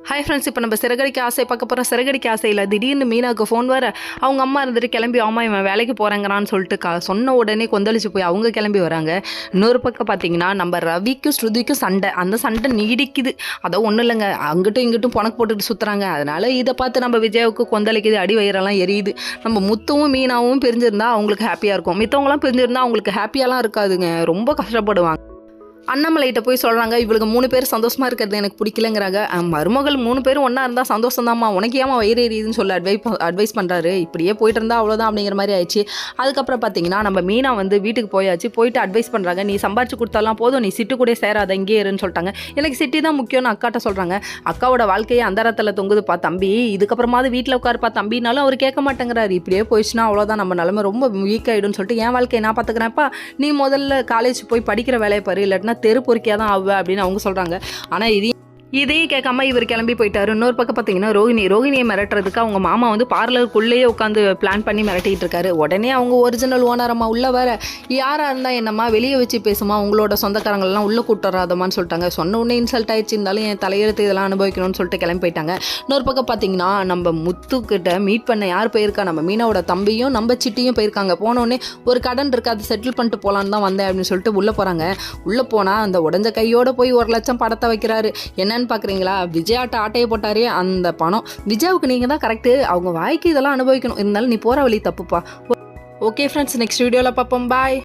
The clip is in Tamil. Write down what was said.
ஹாய் ஃப்ரெண்ட்ஸ், இப்போ நம்ம சிறகடிக்க ஆசை பார்க்க போகிறோம். சிறகடிக்க ஆசையில் திடீர்னு மீனாவுக்கு ஃபோன் வர அவங்க அம்மா இருந்துட்டு கிளம்பி இவன் வேலைக்கு போகிறாங்கறான்னு சொல்லிட்டு சொன்ன உடனே கொந்தளிச்சு போய் அவங்க கிளம்பி வராங்க. இன்னொரு பக்கம் பார்த்தீங்கன்னா நம்ம ரவிக்கும் ஸ்ருதிக்கும் சண்டை. அந்த சண்டை நீடிக்குது. அதை ஒன்றும் இல்லைங்க, அங்கிட்டும் இங்கிட்டும் புனக்கு போட்டுட்டு சுற்றுறாங்க. அதனால் இதை பார்த்து நம்ம விஜயாவுக்கு கொந்தளிக்குது, அடி வயிறெல்லாம் எரியுது. நம்ம முத்துவும் மீனாவும் பிரிஞ்சிருந்தா அவங்களுக்கு ஹாப்பியாக இருக்கும். மித்தவங்களாம் பிரிஞ்சிருந்தா அவங்களுக்கு ஹாப்பியாலாம் இருக்காதுங்க, ரொம்ப கஷ்டப்படுவாங்க. அண்ணாமலைகிட்ட போய் சொல்கிறாங்க, இவளுக்கு 3 பேர் சந்தோஷமாக இருக்கிறது எனக்கு பிடிக்கலங்கிறாங்க. மருமகள் 3 பேரும் ஒன்றா இருந்தால் சந்தோஷம்தாம்மா, உனக்கு ஏமா வயிறு எரியுதுன்னு சொல்லி அட்வைஸ் பண்ணுறாரு. இப்படியே போயிட்டு இருந்தால் அவ்வளோதான் அப்படிங்கிற மாதிரி ஆயிடுச்சு. அதுக்கப்புறம் பார்த்தீங்கன்னா நம்ம மீனா வீட்டுக்கு போயாச்சு. போயிட்டு அட்வைஸ் பண்ணுறாங்க, நீ சம்பாரிச்சு கொடுத்தாலாம் போதும், நீ சிட்டு கூட சேராத, இங்கே இருன்னு சொல்லிட்டாங்க. எனக்கு சிட்டி தான் முக்கியம்னு அக்காட்ட சொல்கிறாங்க. அக்காவோட வாழ்க்கையை அந்தரத்தில் தொங்குதுப்பா தம்பி, இதுக்கப்புறமாவது வீட்டில் உட்காருப்பா தம்பினாலும் அவர் கேட்க மாட்டேங்கிறாரு. இப்படியே போயிடுச்சுன்னா அவ்வளோதான், நம்ம நிலமை ரொம்ப வீக் ஆகிடும்னு சொல்லிட்டு என் வாழ்க்கையை நான் பார்த்துக்கிறேன்ப்பா, நீ முதல்ல காலேஜ் போய் படிக்கிற வேலையை பாரு, இல்லாட்டினா தெரு பொறுக்கியாக தான் ஆவ அப்படின்னு அவங்க சொல்கிறாங்க. ஆனால் இதையும் கேட்காம இவர் கிளம்பி போயிட்டாரு. இன்னொரு பக்கம் பார்த்தீங்கன்னா ரோஹிணியை மிரட்டுறதுக்கு அவங்க மாமா பார்லருக்குள்ளேயே உட்காந்து பிளான் பண்ணி மிரட்டிட்டு இருக்காரு. உடனே அவங்க ஒரிஜினல் ஓனரம்மா உள்ள வர, யாராக இருந்தால் என்னம்மா வெளியே வச்சு பேசுமா, உங்களோட சொந்தக்காரங்கள்லாம் உள்ளே கூட்டு வராதமான்னு சொல்லிட்டாங்க. சொன்ன உடனே இன்சல்ட் ஆயிடுச்சு, இருந்தாலும் என் தலையெழுத்து இதெல்லாம் அனுபவிக்கணும்னு சொல்லிட்டு கிளம்பி போயிட்டாங்க. இன்னொரு பக்கம் பார்த்தீங்கன்னா நம்ம முத்துக்கிட்ட மீட் பண்ண யார் போயிருக்கா, நம்ம மீனாவோட தம்பியும் நம்ம சிட்டியும் போயிருக்காங்க. போனோடனே ஒரு கடன் இருக்குது, அதை செட்டில் பண்ணிட்டு போகலான்னு தான் வந்தேன் அப்படின்னு சொல்லிட்டு உள்ளே போகிறாங்க. உள்ளே போனால் அந்த உடஞ்ச கையோடு போய் 1 லட்சம் படத்தை வைக்கிறாரு. என்னன்னு பார்க்குறீங்களா, விஜயாட்ட ஆட்டையை போட்டாரே அந்த பணம். விஜயாவுக்கு நீங்கள் தான் கரெக்டு, அவங்க வாய்க்கு இதெல்லாம் அனுபவிக்கணும், இருந்தாலும் நீ போகிற வழி தப்புப்பா. ஓகே ஃப்ரெண்ட்ஸ், நெக்ஸ்ட் வீடியோவில் பார்ப்போம். பாய்.